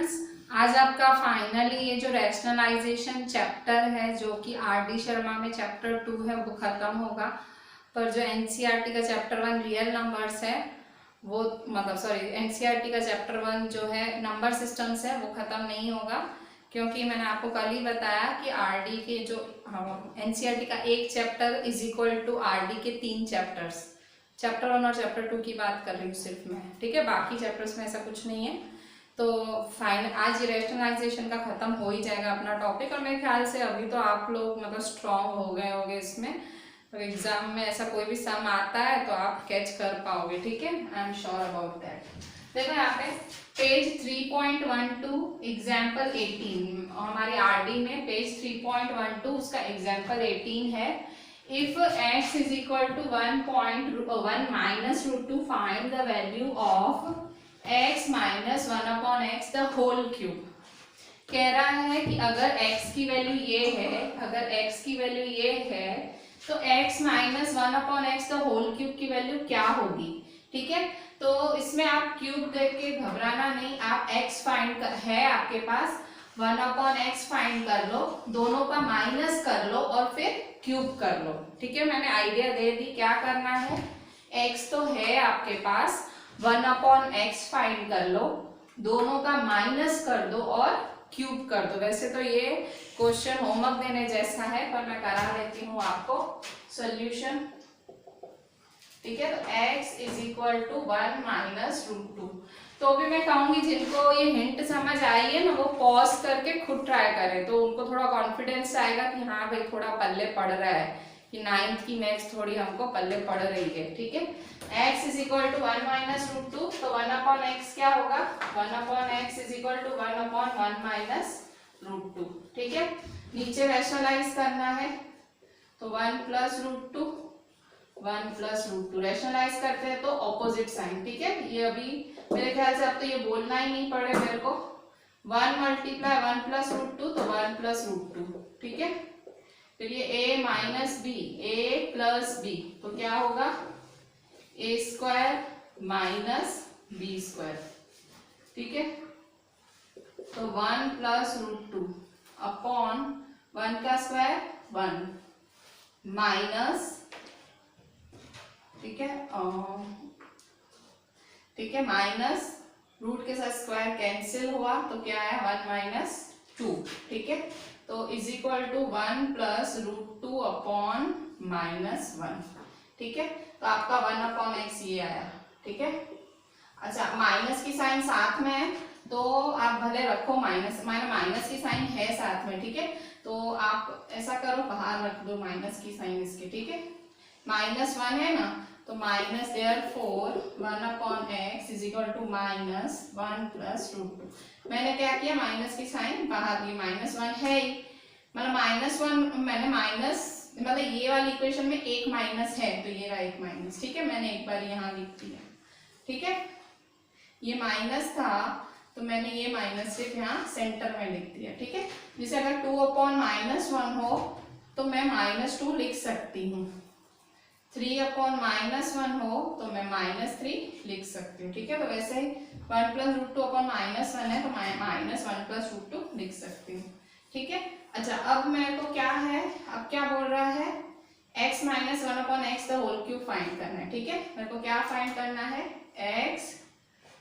Students, आज आपका finally ये जो रैशनलाइजेशन चैप्टर है जो कि आर डी शर्मा में चैप्टर 2 है वो खत्म होगा। पर जो एनसीईआरटी का चैप्टर 1 रियल नंबर्स है वो एनसीईआरटी का चैप्टर 1 जो है नंबर सिस्टम्स है वो खत्म नहीं होगा, क्योंकि मैंने आपको कल ही बताया कि आरडी के जो एनसीईआरटी का एक chapter is equal to RD के 3 चैप्टर्स। चैप्टर 1 और चैप्टर 2 की बात कर रही हूँ सिर्फ मैं, ठीक है। बाकी चैप्टर्स में ऐसा कुछ नहीं है। तो फाइनल आज रैशनलाइजेशन का खत्म हो ही जाएगा अपना टॉपिक, और मेरे ख्याल से अभी तो आप लोग स्ट्रॉन्ग हो गए होंगे इसमें। तो एग्जाम में ऐसा कोई भी सम आता है तो आप कैच कर पाओगे, ठीक है। I am sure about that. देखो यहाँ पे पेज 3.12 एग्जाम्पल 18 हमारी आरडी में पेज 3.12 उसका एग्जाम्पल 18 है। If x is equal to 1.1 minus root 2, find the value of x minus 1 upon x the whole cube। कह रहा है कि अगर x की वैल्यू ये है, तो x minus 1 upon x the whole cube की वैल्यू क्या होगी, ठीक है। तो इसमें आप क्यूब देख के घबराना नहीं, आप x फाइंड है आपके पास 1 अपॉन एक्स फाइंड कर लो, दोनों का माइनस कर लो और फिर क्यूब कर लो, ठीक है। मैंने आइडिया दे दी क्या करना है। x तो है आपके पास, 1 अपॉन एक्स फाइंड कर लो, दोनों का माइनस कर दो और क्यूब कर दो। वैसे तो ये क्वेश्चन होमवर्क देने जैसा है, पर मैं करा देती हूँ आपको सॉल्यूशन, ठीक है। तो x is equal to 1 minus root 2। तो भी मैं कहूंगी जिनको ये हिंट समझ आई है ना वो पॉज करके खुद ट्राई करें, तो उनको थोड़ा कॉन्फिडेंस आएगा कि हाँ भाई थोड़ा पल्ले पड़ रहा है, कि 9th की मैथ्स थोड़ी हमको पल्ले पड़ रही है, ठीक है। x is equal to 1 minus root 2, तो 1 अपॉन एक्स क्या होगा, 1 upon x is equal to 1 upon 1 minus root 2, ठीक है। नीचे रैशनलाइज करना है तो 1 plus root 2, 1 plus root 2 rationalise करते हैं तो ऑपोजिट साइन, ठीक है। ये अभी मेरे ख्याल से अब तो ये बोलना ही नहीं पड़े मेरे को। 1 मल्टीप्लाई 1 प्लस रूट 2 तो 1 प्लस रूट 2, ठीक है। फिर ये a minus b, a plus b तो क्या होगा, a square minus b square, ठीक है। तो 1 प्लस रूट 2 अपॉन 1 का स्क्वायर 1 माइनस, ठीक है, माइनस रूट के साथ स्क्वायर कैंसिल हुआ तो क्या है 1 माइनस 2, ठीक है। तो is equal to 1 plus root 2 upon minus 1, ठीक है। तो आपका 1 अपॉन एक्स ये आया, ठीक है। अच्छा, माइनस की साइन साथ में है तो आप भले रखो माइनस की साइन है साथ में, ठीक है। तो आप ऐसा करो बाहर रख दो माइनस की साइन इसके, ठीक है। माइनस 1 है ना, तो minus therefore 1 upon x is equal to minus 1 plus root 2। मैंने क्या किया, माइनस की साइन बाहर ली, माइनस 1 है ही, मतलब माइनस 1 मैंने माइनस ये वाली इक्वेशन में एक माइनस है तो ये रहा एक माइनस, ठीक है। मैंने एक बार यहाँ लिख दिया, ठीक है। ये माइनस था तो मैंने ये माइनस सिर्फ यहाँ सेंटर में लिख दिया, ठीक है। जैसे अगर 2 अपॉन माइनस 1 हो तो मैं माइनस 2 लिख सकती हूँ, 3 अपॉन माइनस 1 हो तो मैं माइनस 3 लिख सकती हूँ, ठीक है। तो वैसे ही 1 प्लस रूट 2 अपॉन माइनस 1 है तो माइनस 1 प्लस रूट 2 लिख सकती हूँ, ठीक है। अच्छा, अब मेरे को क्या है, अब क्या बोल रहा है, x minus 1 upon x the whole cube find करना है, ठीक है। मेरे को क्या फाइंड करना है, x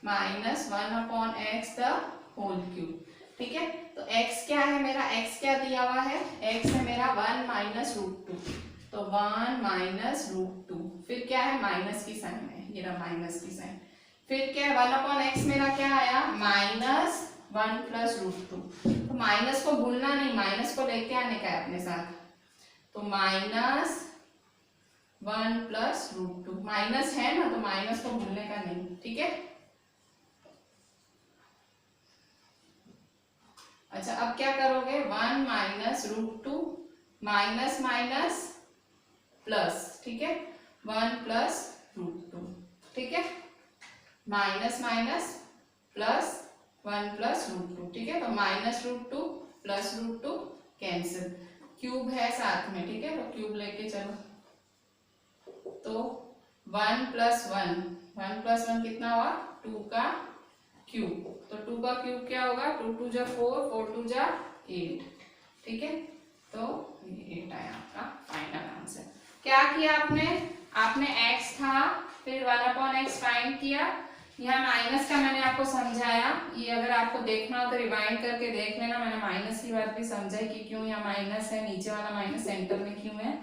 minus 1 upon x the whole cube, ठीक है। तो x क्या है मेरा, x क्या दिया हुआ है, x है मेरा 1 माइनस रूट 2, तो 1 माइनस रूट 2, फिर क्या है माइनस की साइन है, ये रहा माइनस की साइन, फिर क्या है 1 अपॉन एक्स मेरा क्या आया, माइनस 1 प्लस रूट 2। तो माइनस को भूलना नहीं, माइनस को लेके आने का है अपने साथ, तो माइनस 1 प्लस रूट 2, माइनस है ना तो माइनस को भूलने का नहीं, ठीक है। अच्छा, अब क्या करोगे, 1 minus root 2 minus minus plus, ठीक है, 1 प्लस रूट 2, ठीक है, minus minus plus 1 plus root 2, ठीक है। तो minus root 2 plus root 2 cancel, cube है साथ में, ठीक है। तो क्यूब लेके चलो, तो 1 प्लस 1 कितना हुआ, 2 का क्यूब, तो 2 का क्यूब क्या होगा, 2 2 जा 4, 4 2 जा 8, ठीक है। तो ये 8 आया आपका फाइनल आंसर। क्या किया आपने, आपने x था, फिर 1/x फाइंड किया। यहाँ माइनस का मैंने आपको समझाया, ये अगर आपको देखना हो तो रिवाइंड करके देख लेना, मैंने माइनस की बात भी समझाई कि क्यों यहाँ माइनस है, नीचे वाला माइनस सेंटर में क्यों है।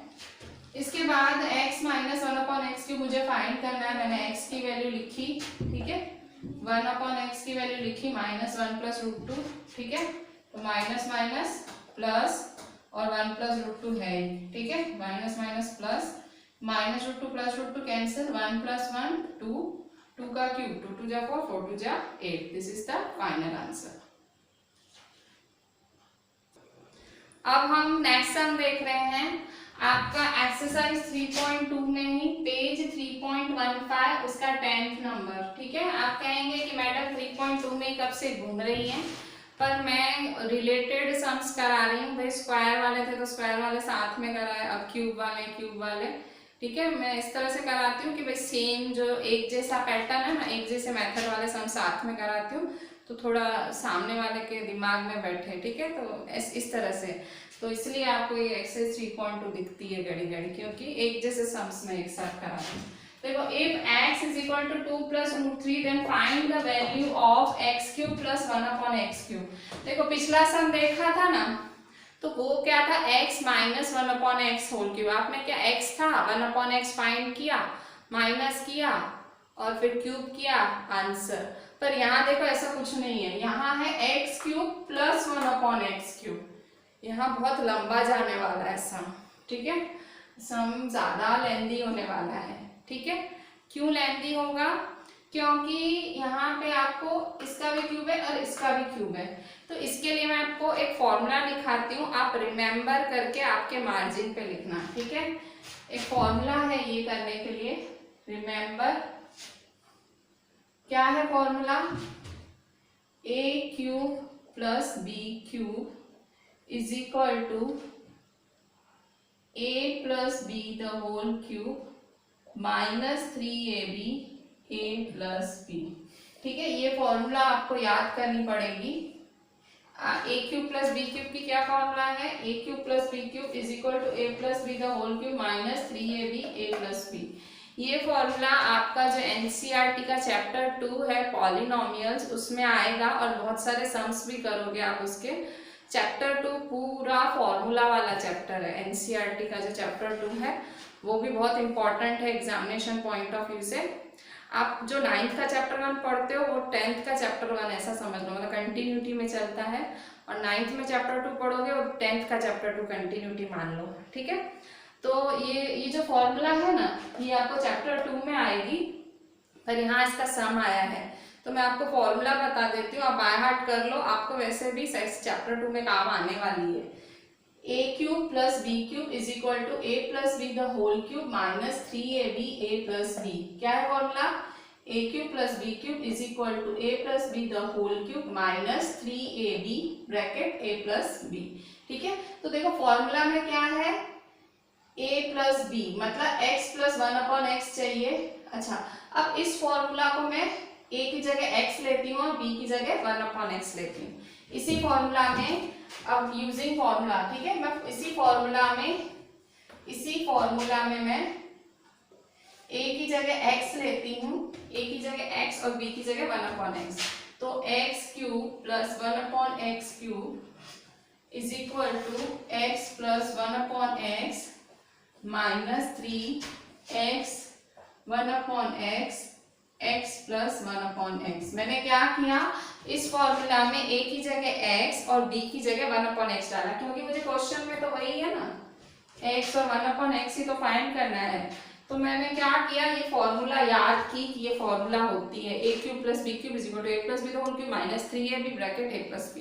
इसके बाद x माइनस 1/x की मुझे फाइंड करना है, मैंने x की वैल्यू लिखी, ठीक है, 1/x की वैल्यू लिखी -1 + √2, ठीक है। तो माइनस माइनस प्लस और 1 + √2 है, ठीक है, माइनस माइनस प्लस, -√2 + √2 कैंसिल, 1 + 1 2, 2 का क्यूब, 2 2 जा 4, 4 2 जा 8, this is the final answer. अब हम नेक्स्ट सम देख रहे हैं, आपका एक्सरसाइज 3.2 में ही पेज 3.15 उसका 10th नंबर, ठीक है। आप कहेंगे कि मैडम 3.2 में कब से घूम रही हैं, पर मैं रिलेटेड सम्स करा रही हूँ भाई, स्क्वायर वाले थे तो स्क्वायर वाले साथ में कराए, अब क्यूब वाले, ठीक है। मैं इस तरह से कराती हूँ कि भाई सेम जो एक जैसा पैटर्न है ना, एक जैसे मेथड वाले सम साथ में कराती हूँ, तो थोड़ा सामने वाले के दिमाग में बैठे, ठीक है। तो इस तरह से, तो इसलिए आपको ये एक्सरसाइज 3.2 दिखती है घड़ी घड़ी, क्योंकि एक जैसे सम्स में एक साथ कराती हूँ। देखो, if x = 2 + √3 then find the value of x³ + 1/x³। देखो पिछला सम देखा था ना, तो वो क्या था, x - 1/x³। आपने क्या x था 1/x फाइंड किया, माइनस किया और फिर क्यूब किया, आंसर। पर यहाँ देखो ऐसा कुछ नहीं है, यहाँ है x³ + 1/x³। यहाँ बहुत लंबा जाने वाला है सम, ठीक है, सम ज्यादा लेंदी होने वाला है, ठीक है। क्यों लेंदी होगा, क्योंकि यहाँ पे आपको इसका भी क्यूब है और इसका भी क्यूब है, तो इसके लिए मैं आपको एक फॉर्मूला लिखाती हूँ, आप रिमेम्बर करके आपके मार्जिन पे लिखना, ठीक है। एक फॉर्मूला है ये करने के लिए, रिमेम्बर, क्या है formula, a³ + b³ = a + b the whole cube -3ab a + b, ठीक है। ये फॉर्मूला आपको याद करनी पड़ेगी। a³ + b³ की क्या फॉर्मूला है, a³ + b³ = a + b the whole cube -3ab a + b। ये फॉर्मूला आपका जो एनसीईआरटी का चैप्टर 2 है पॉलिनोमियल्स, उसमें आएगा, और बहुत सारे सम्स भी करोगे आप उसके। चैप्टर 2 पूरा फॉर्मूला वाला चैप्टर है, एनसीईआरटी का जो चैप्टर 2 है वो भी बहुत इंपॉर्टेंट है एग्जामिनेशन पॉइंट ऑफ व्यू से। आप जो 9th का चैप्टर 1 पढ़ते हो वो 10th का चैप्टर 1 ऐसा समझ लो, मतलब कंटिन्यूटी में चलता है, और 9th में चैप्टर 2 पढ़ोगे और 10th का चैप्टर 2 कंटिन्यूटी मान लो, ठीक है। तो ये जो फॉर्मूला है ना, ये आपको चैप्टर 2 में आएगी, पर यहाँ इसका सम आया है, तो मैं आपको फॉर्मूला बता देती हूँ, आप बाय हार्ट कर लो, आपको वैसे भी चैप्टर 2 में काम आने वाली है। a³ + b³ = a + b the whole cube -3ab a + b। क्या है formula, a³ + b³ = a + b the whole cube -3ab (a + b), ठीक है। तो देखो फॉर्मूला में क्या है, a + b मतलब x + 1/x चाहिए। अच्छा, अब इस फॉर्मूला को मैं a की जगह x लेती हूँ और b की जगह 1/x लेती हूँ। इसी फॉर्मूला में, अब यूजिंग फॉर्मूला, ठीक है, मैं इसी फॉर्मूला में मैं a की जगह x लेती हूँ, a की जगह x और b की जगह 1/x। तो x³ + 1/x³ = x + 1/x -3x 1/x x + 1/x। मैंने क्या किया, इस फॉर्मूला में a की जगह x और b की जगह 1/x डाला, क्योंकि मुझे क्वेश्चन में तो वही है ना, x और 1/x ही तो फाइंड करना है। तो मैंने क्या किया, ये फॉर्मूला याद की कि ये फॉर्मूला होती है a³ + b³ = a + b the whole cube -3ab (a + b),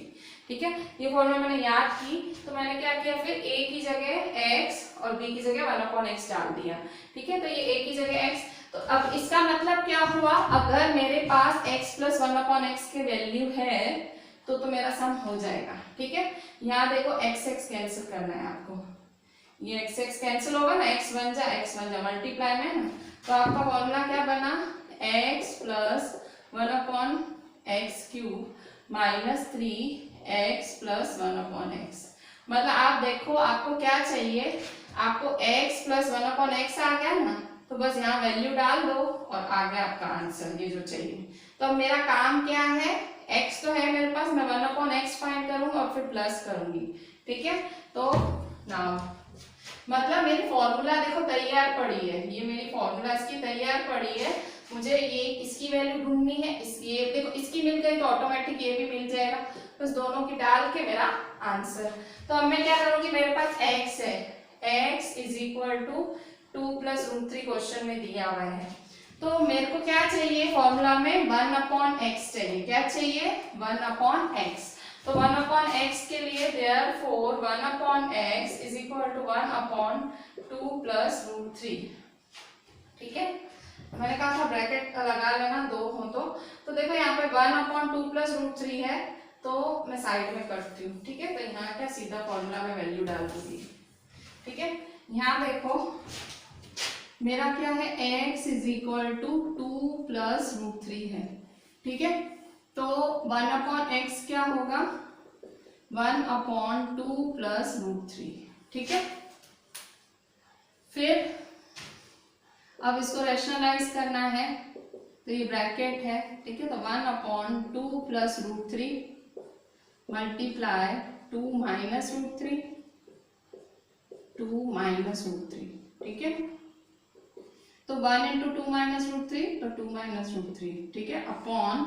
ठीक है। ये फॉर्मूला मैंने याद की, तो मैंने क्या किया, फिर a की जगह x और b की जगह 1/x डाल दिया, ठीक है। तो ये a की जगह x, तो अब इसका मतलब क्या हुआ, अगर मेरे पास x + 1/x की वैल्यू है तो मेरा सम हो जाएगा, ठीक है। यहाँ देखो x कैंसिल करना है आपको, ये x कैंसिल होगा ना, x बन जा मल्टीप्लाई में ना, तो आपका फॉर्मूला क्या बना, x + 1/x x cube minus 3x plus 1/x। मतलब आप देखो आपको क्या चाहिए, आपको x प्लस 1/x आ गया ना, तो बस यहाँ वैल्यू डाल दो और आ गया आपका आंसर, ये जो चाहिए। तो अब मेरा काम क्या है, x तो है मेरे पास, मैं 1/x फाइंड करूंगा और फिर प्लस करूंगी, ठीक है। तो नाउ मतलब मेरी फॉर्मूला देखो तैयार पड़ी है, ये मेरी फॉर्मूला इसकी तैयार पड़ी है। मुझे ये इसकी वैल्यू ढूंढनी है, ये देखो इसकी मिल गई तो ऑटोमेटिक ये भी मिल जाएगा, बस दोनों की डाल के मेरा आंसर। तो अब मैं क्या करूंगी, मेरे पास x है, x is equal to 2 plus root 3 question में दिया हुआ है। तो मेरे को क्या चाहिए फॉर्मूला में, 1/x चाहिए। क्या चाहिए, 1/x। तो 1/x के लिए therefore 1/x is equal to 1/2 plus root 3, ठीक है। मैंने कहा था ब्रैकेट लगा लेना, दो हो तो देखो यहाँ पे 1/2 प्लस रूट 3 है, तो मैं साइड में करती हूँ, ठीक है। तो यहाँ क्या सीधा फॉर्मूला में वैल्यू डाल दूंगी, ठीक है। यहाँ देखो मेरा क्या है, x is equal to 2 plus root 3 है, ठीक है। तो 1/x क्या होगा, 1/2 प्लस रूट 3, ठीक है। फिर अब इसको रैशनलाइज करना है, तो ये ब्रैकेट है, ठीक है। तो 1/2 plus root 3 multiply 2 minus root 3, 2 minus root 3, ठीक है। तो 1 इंटू 2 माइनस रूट 3, तो 2 माइनस रूट 3, ठीक है, upon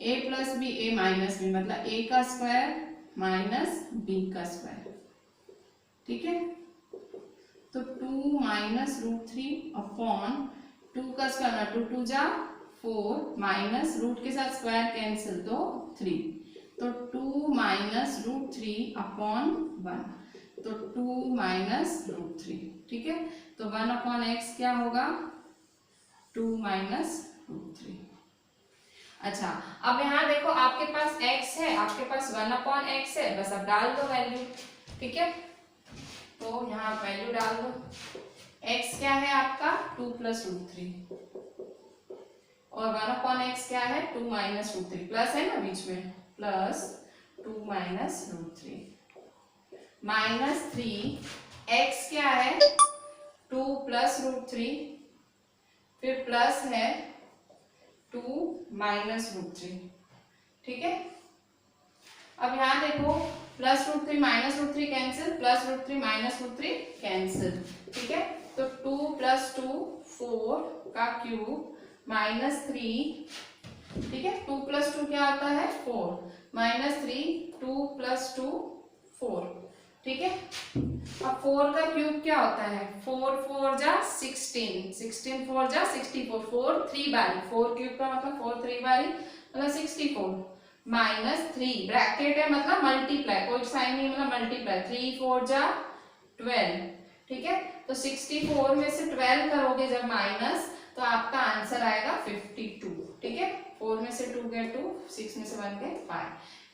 a plus b, a minus b, मतलब a का स्क्वायर माइनस b का स्क्वायर, ठीक है। तो 2 माइनस रूट 3 अपॉन 2 का स्क्वायर, 2 2 जा 4 माइनस रूट के साथ स्क्वायर कैंसिल तो 3, तो 2 माइनस रूट 3 अपॉन 1, तो 2 माइनस रूट 3, ठीक है। तो 1/x क्या होगा, 2 माइनस रूट 3। अच्छा अब यहाँ देखो आपके पास x है, आपके पास 1/x है, बस अब डाल दो वैल्यू, ठीक है। तो यहाँ वैल्यू डाल दो, x क्या है आपका 2 प्लस रूट 3 और 1/x क्या है 2 माइनस रूट 3, प्लस है ना बीच में, plus 2 minus root 3 minus 3, x क्या है 2 प्लस रूट 3, फिर प्लस है 2 माइनस रूट 3, ठीक है। अब यहाँ देखो plus root 3 minus root 3 cancel, plus root 3 minus root 3 cancel, ठीक है। तो 2 प्लस 2 4 का क्यूब माइनस 3, ठीक है। 2 प्लस 2 क्या होता है 4 माइनस 3, 2 प्लस 2 4, ठीक है। अब 4 का क्यूब क्या होता है, 4 4 जा 16, 16 4 जा 64, 4 3 बारी, 4 क्यूब का मतलब 4 3 बारी मतलब 64 माइनस 3 ब्रैकेट है मतलब मल्टीप्लाई, कोई साइन नहीं मतलब मल्टीप्लाई, 3 4 जा 12, ठीक है। तो 64 में से 12 करोगे जब माइनस, तो आपका आंसर आएगा 52, ठीक है। 4 में से 2 गए 2, 6 में से 1 गए 5,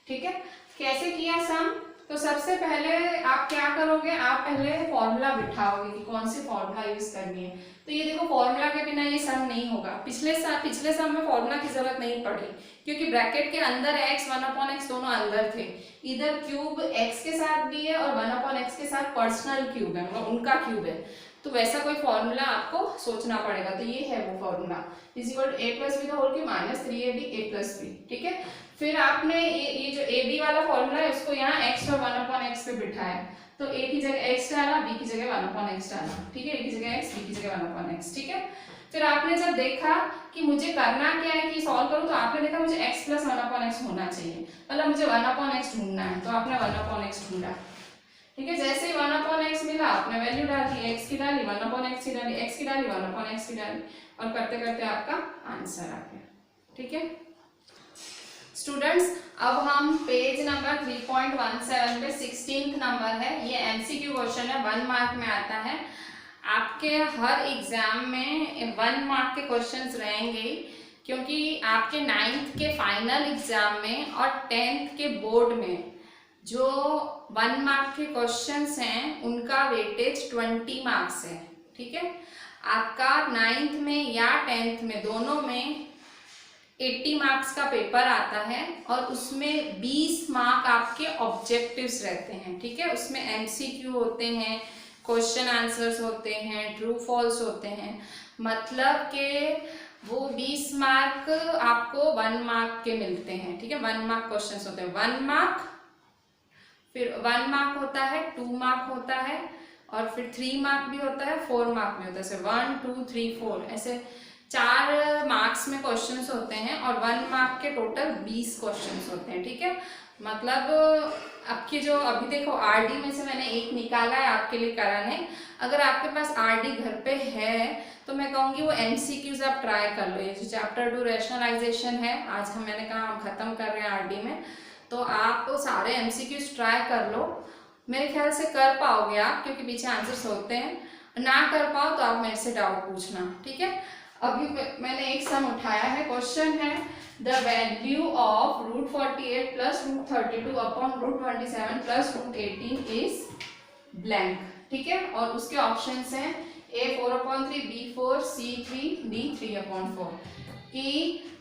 ठीक है। कैसे किया सम, तो सबसे पहले आप क्या करोगे, आप पहले फॉर्मूला बिठाओगे कि कौन सी फॉर्मूला यूज करनी है। तो ये देखो फॉर्मूला के बिना ये सम नहीं होगा, पिछले सम में फॉर्मूला की जरूरत नहीं पड़ी, क्योंकि ब्रैकेट के अंदर x 1/x दोनों अंदर थे, इधर क्यूब x के साथ भी है और 1/x के साथ पर्सनल क्यूब है, मतलब उनका क्यूब है, तो वैसा कोई फॉर्मूला आपको सोचना पड़ेगा। तो ये है वो formula, is equal to a plus b the whole cube minus 3ab a plus b, ठीक है। फिर आपने ये जो ए बी वाला फॉर्मूला है उसको यहाँ x और 1/x पे बिठाया, तो a की जगह x डाला, b की जगह 1/x डाला, ठीक है। a की जगह x, b की जगह 1/x, ठीक है। फिर आपने जब देखा कि मुझे करना क्या है कि सॉल्व करूं, तो आपने देखा मुझे x प्लस 1/x होना चाहिए, मतलब मुझे 1/x ढूंढना है, तो आपने 1/x ढूंढा, ठीक है। जैसे ही 1/x मिला आपने वैल्यू डाल दी, x की डाली 1/x की डाली, x की डाली 1/x की डाली, और करते करते आपका आंसर आ गया, ठीक है। स्टूडेंट्स अब हम पेज नंबर 3.17 पे 16th नंबर है, ये एमसीक्यू क्वेश्चन है, 1 मार्क में आता है। आपके हर एग्जाम में 1 मार्क के क्वेश्चंस रहेंगे, क्योंकि आपके 9th के फाइनल एग्जाम में और 10th के बोर्ड में जो 1 मार्क के क्वेश्चंस हैं उनका वेटेज 20 मार्क्स है, ठीक है। आपका 9th में या 10th में दोनों में 80 मार्क्स का पेपर आता है और उसमें 20 मार्क आपके ऑब्जेक्टिव्स रहते हैं, ठीक है। उसमें एमसीक्यू होते हैं, क्वेश्चन आंसर्स होते हैं, ट्रू फॉल्स होते हैं, मतलब कि वो 20 मार्क आपको 1 मार्क के मिलते हैं, ठीक है। 1 मार्क क्वेश्चंस होते हैं, 1 मार्क, फिर 1 मार्क होता है, 2 मार्क होता है, और फिर 3 मार्क भी होता है, 4 मार्क भी होता है। ऐसे 1 2 3 4 ऐसे 4 मार्क्स में क्वेश्चंस होते हैं और 1 मार्क के टोटल 20 क्वेश्चंस होते हैं, ठीक है। मतलब आपके जो अभी देखो आरडी में से मैंने एक निकाला है आपके लिए कराने, अगर आपके पास आरडी घर पे है तो मैं कहूँगी वो एमसीक्यूज आप ट्राई कर लो। ये जो चैप्टर 2 रैशनलाइजेशन है, आज हम मैंने कहा हम खत्म कर रहे हैं आरडी में, तो आप सारे एमसीक्यूज ट्राई कर लो। मेरे ख्याल से कर पाओगे आप, क्योंकि पीछे आंसर्स होते हैं। ना कर पाओ तो आप मेरे से डाउट पूछना, ठीक है। अभी मैंने एक सम उठाया है, क्वेश्चन है the value of √48 plus √32 upon √27 plus √18 is blank, ठीक है। और उसके ऑप्शंस हैं A 4/3, B 4, C 3, D 3/4 कि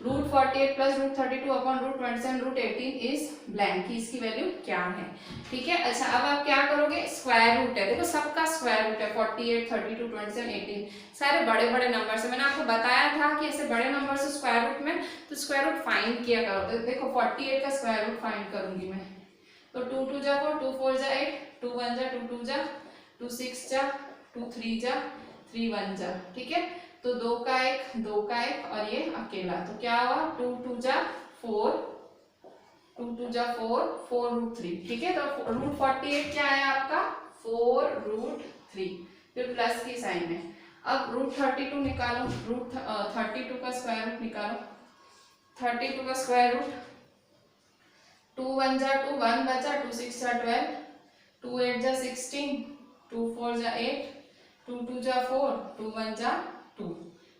√48 प्लस √32 अपॉन √27 √18 इज ब्लैंक की इसकी वैल्यू क्या है, ठीक है। अच्छा, अब आप क्या करोगे, स्क्वायर रूट है, देखो सबका स्क्वायर रूट है, 48 32 27 18 सारे बड़े बड़े नंबर से। मैंने आपको बताया था कि ऐसे बड़े नंबर से स्क्वायर रूट में तो स्क्वायर रूट फाइंड किया करो। तो देखो 48 का स्क्वायर रूट फाइंड करूंगी मैं, तो 2 2 जा 4, 2 4 जा 8, 2 1 जा 2 2 जा 2 6 जा 2 3 जा 3 1 जा, ठीक है। तो 2 का 1 और ये अकेला, तो क्या हुआ 2 2 जा 4, 2 2 जा 4, 4 √3, ठीक है। तो √48 क्या है आपका 4 √3, फिर प्लस की साइन है। अब √32 निकालो, √32 का स्क्वायर रूट निकालो, 32 का स्क्वायर रूट 2 1 जा 2, 1 बचा, 2 6 जा 12, 2 8 जा 16, 2 4 जा 8, 2 2 जा 4, 2 1 जा 2,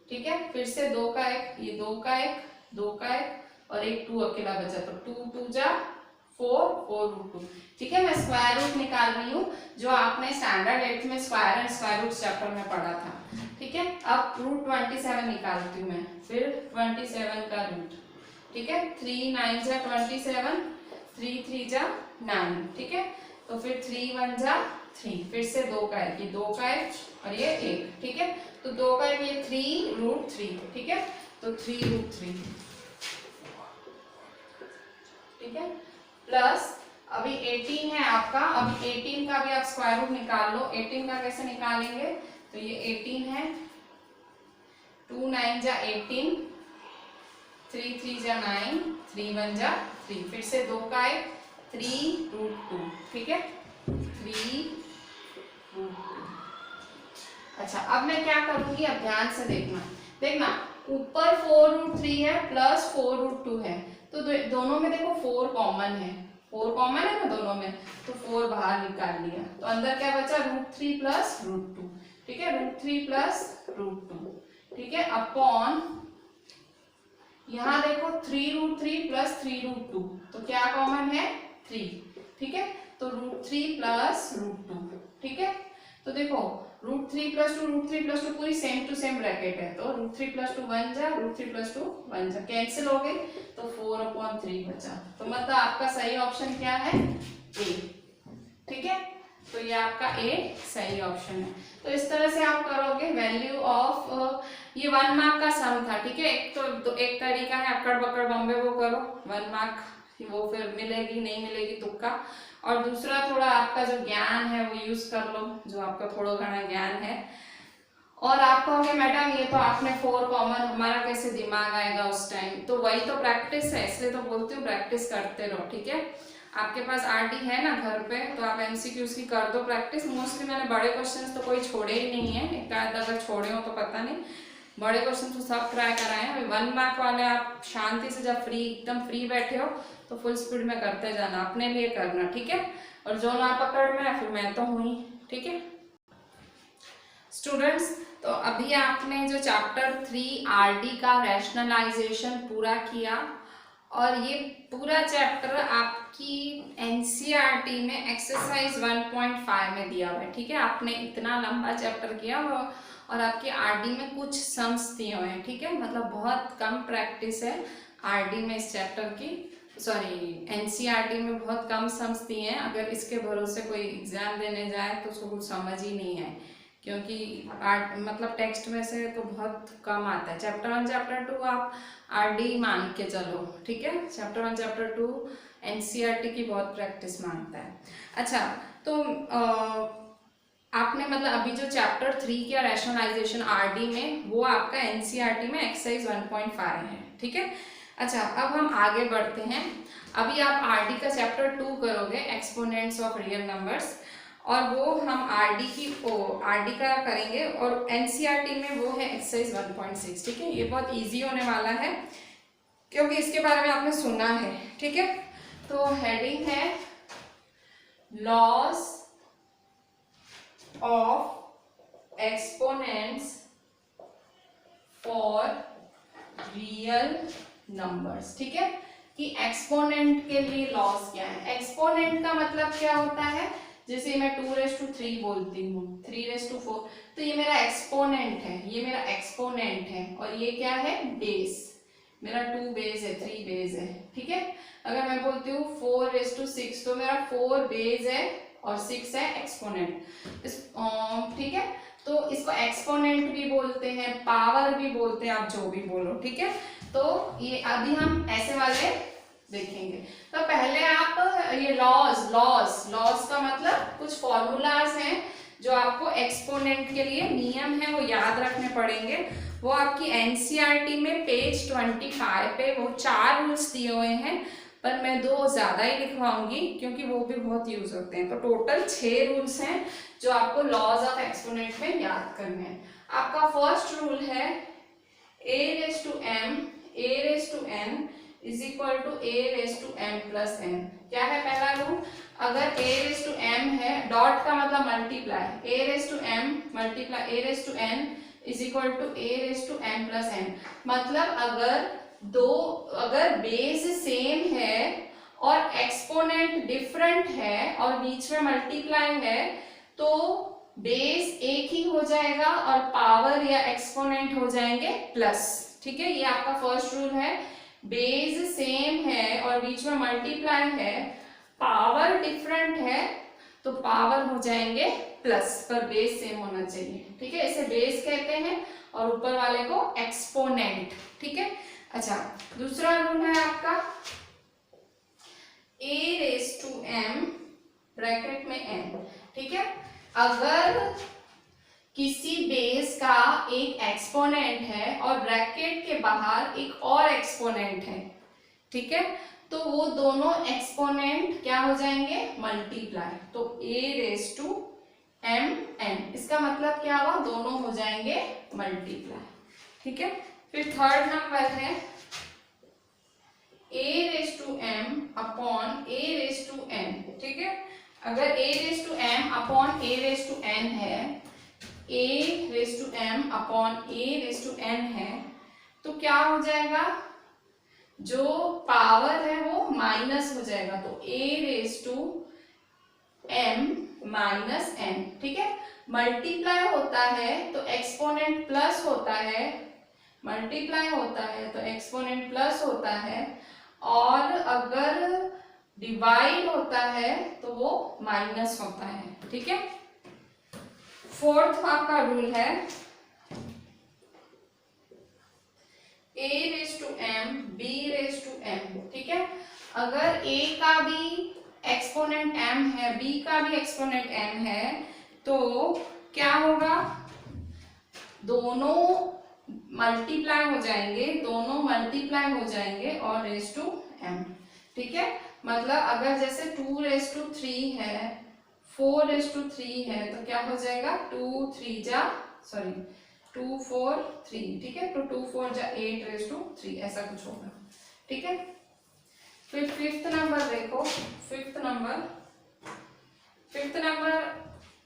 ठीक है। फिर से 2 का 1, ये 2 का 1, 2 का 1 और एक 2 अकेला बचा, तो 2 2 जा 4, 4 √2, ठीक है। मैं स्क्वायर रूट निकाल रही हूँ जो आपने स्टैंडर्ड 8th में square and square root chapter में पढ़ा था, ठीक है। अब √27 निकालती हूँ मैं, फिर 27 का रूट, ठीक है। 3 9 जा 27, 3 3 जा 9, ठीक है। तो फिर 3 1 जा 3, फिर से 2 का 1, ये 2 का 1 और ये 1, ठीक है। तो 2 का 1 ये 3 √3, ठीक है। तो 3 √3, ठीक है, प्लस अभी 18 है आपका, अभी 18 का भी आप स्क्वायर रूट निकाल लो। 18 का कैसे निकालेंगे, तो ये 18 है, 2 9 जा 18, 3 3 जा 9, 3 1 जा 3, फिर से 2 का 1, 3 √2, ठीक है, 3 √2। अच्छा, अब मैं क्या करूंगी, अब ध्यान से देखना ऊपर 4 √3 है प्लस 4 √2 है, तो दोनों में देखो 4 कॉमन है, 4 कॉमन है ना दोनों में, तो 4 बाहर निकाल लिया, तो अंदर क्या बचा √3 प्लस √2, ठीक है, √3 प्लस √2, ठीक है, अपॉन यहाँ देखो 3 √3 प्लस 3 √2, तो क्या कॉमन है 3, ठीक है। तो √3 प्लस √2, ठीक है। तो देखो √3 प्लस 2 √3 प्लस 2 पूरी सेम टू सेम ब्रैकेट है, तो √3 प्लस 2 1 जा, √3 प्लस 2 1 जा, कैंसिल हो गई, तो 4/3 बचा। तो मतलब आपका सही ऑप्शन क्या है, ए, ठीक है। तो ये आपका ए सही ऑप्शन है। तो इस तरह से आप करोगे वैल्यू ऑफ, ये 1 मार्क का सम था, ठीक है। एक तरीका है अक्कड़ बक्कड़ बम्बे वो करो, 1 मार्क वो फिर मिलेगी नहीं मिलेगी तुक्का, और दूसरा थोड़ा आपका जो ज्ञान है वो यूज कर लो, जो आपका थोड़ा घना ज्ञान है। और आप कहोगे मैडम ये तो आपने 4 कॉमन, हमारा कैसे दिमाग आएगा उस टाइम, तो वही तो प्रैक्टिस है, इसलिए तो बोलती हूँ प्रैक्टिस करते रहो, ठीक है। आपके पास आरडी है ना घर पे, तो आप एमसीक्यूज की कर दो प्रैक्टिस। मोस्टली मैंने बड़े क्वेश्चंस तो कोई छोड़े ही नहीं है, एक आध अगर छोड़े हो तो पता नहीं, बड़े क्वेश्चन तो सब ट्राई कराए हैं। 1 मार्क वाले आप शांति से जब एकदम फ्री बैठे हो तो फुल स्पीड में करते जाना, अपने लिए करना, ठीक है। और जो ना पकड़ में फिर मैं तो हूँ ही, ठीक है स्टूडेंट्स। तो अभी आपने जो चैप्टर 3 आरडी का रैशनलाइजेशन पूरा किया, और ये पूरा चैप्टर आपकी एनसीईआरटी में एक्सरसाइज 1.5 में दिया हुआ है, ठीक है। आपने इतना लंबा चैप्टर किया और आपकी आरडी में कुछ सम्स दिए हुए हैं, ठीक है। मतलब बहुत कम प्रैक्टिस है, आरडी में इस चैप्टर की, सॉरी एनसीईआरटी में बहुत कम सम्स दिए हैं। अगर इसके भरोसे कोई एग्जाम देने जाए तो उसको कुछ समझ ही नहीं है, क्योंकि मतलब टेक्स्ट में से तो बहुत कम आता है। चैप्टर 1 चैप्टर 2 आप आरडी मान के चलो, ठीक है। चैप्टर 1 चैप्टर 2 एनसीईआरटी की बहुत प्रैक्टिस मांगता है। अच्छा, तो आपने मतलब अभी जो चैप्टर 3 किया रैशनलाइजेशन आरडी में, वो आपका एनसीईआरटी में एक्सरसाइज 1.5 है, ठीक है। अच्छा, अब हम आगे बढ़ते हैं। अभी आप आरडी का चैप्टर 2 करोगे, एक्सपोनेंट्स ऑफ रियल नंबर्स, और वो हम आरडी का करेंगे, और एनसीईआरटी में वो है एक्सरसाइज 1.6, ठीक है। ये बहुत इजी होने वाला है क्योंकि इसके बारे में आपने सुना है, ठीक है। तो हेडिंग है loss of exponents for real numbers, ठीक है। कि एक्सपोनेंट के लिए लॉस क्या है। एक्सपोनेंट का मतलब क्या होता है, जैसे मैं 2⁻³ बोलती हूँ, 3⁻4, तो ये मेरा एक्सपोनेंट है, ये मेरा एक्सपोनेंट है, और ये क्या है, बेस। मेरा 2 बेस है, 3 बेस है, ठीक है। अगर मैं बोलती हूँ 4⁻6, तो मेरा 4 बेस है और 6 है एक्सपोनेंट, ठीक है। तो इसको एक्सपोनेंट भी बोलते हैं, पावर भी बोलते हैं, आप जो भी बोलो, ठीक है। तो ये अभी हम ऐसे वाले देखेंगे। तो पहले आप ये लॉस का मतलब कुछ फॉर्मूलाज हैं जो आपको एक्सपोनेंट के लिए नियम है वो याद रखने पड़ेंगे। वो आपकी एनसीईआरटी में पेज 25 पे वो 4 रूल्स दिए हुए हैं, पर मैं 2 ज्यादा ही लिखवाऊंगी क्योंकि वो भी बहुत यूज होते हैं। तो टोटल 6 रूल्स हैं जो आपको लॉज ऑफ एक्सपोनेंट में याद करने हैं। आपका फर्स्ट रूल है a⁻n is equal to a⁻m+n। क्या है पहला रूल, अगर a⁻m है, डॉट का मतलब multiply, a⁻m multiply a⁻n is equal to a⁻m+n। मतलब अगर बेस सेम है और एक्सपोनेंट डिफरेंट है और बीच में मल्टीप्लाई है, तो बेस एक ही हो जाएगा और पावर या एक्सपोनेंट हो जाएंगे प्लस, ठीक है। ये आपका फर्स्ट रूल है। बेस सेम है और बीच में मल्टीप्लाई है, पावर डिफरेंट है, तो पावर हो जाएंगे प्लस, पर बेस सेम होना चाहिए, ठीक है। इसे बेस कहते हैं और ऊपर वाले को एक्सपोनेंट, ठीक है। अच्छा, दूसरा रूल है आपका a⁻m ब्रैकेट में n, ठीक है। अगर किसी बेस का एक एक्सपोनेंट है और ब्रैकेट के बाहर एक और एक्सपोनेंट है, ठीक है, तो वो दोनों एक्सपोनेंट क्या हो जाएंगे, मल्टीप्लाई। तो a⁻mn, इसका मतलब क्या हुआ, दोनों हो जाएंगे मल्टीप्लाई, ठीक है। फिर थर्ड नंबर है a⁻m अपॉन a⁻n, ठीक है। अगर a⁻m अपॉन a⁻n है, a⁻m अपॉन a⁻n है, तो क्या हो जाएगा, जो पावर है वो माइनस हो जाएगा, तो a⁻m-n, ठीक है। मल्टीप्लाई होता है तो एक्सपोनेंट प्लस होता है, मल्टीप्लाई होता है तो एक्सपोनेंट प्लस होता है, और अगर डिवाइड होता है तो वो माइनस होता है, ठीक है। फोर्थ आपका रूल है a⁻m b⁻m, ठीक है। अगर a का भी एक्सपोनेंट m है, b का भी एक्सपोनेंट m है, तो क्या होगा, दोनों मल्टीप्लाई हो जाएंगे, दोनों मल्टीप्लाई हो जाएंगे और रेज टू m, ठीक है। मतलब अगर जैसे 2⁻3 है, 4⁻3 है, तो क्या हो जाएगा, 2 4 3, ठीक है। तो 2 4 8⁻3 ऐसा कुछ होगा, ठीक है। फिर फिफ्थ नंबर देखो, फिफ्थ नंबर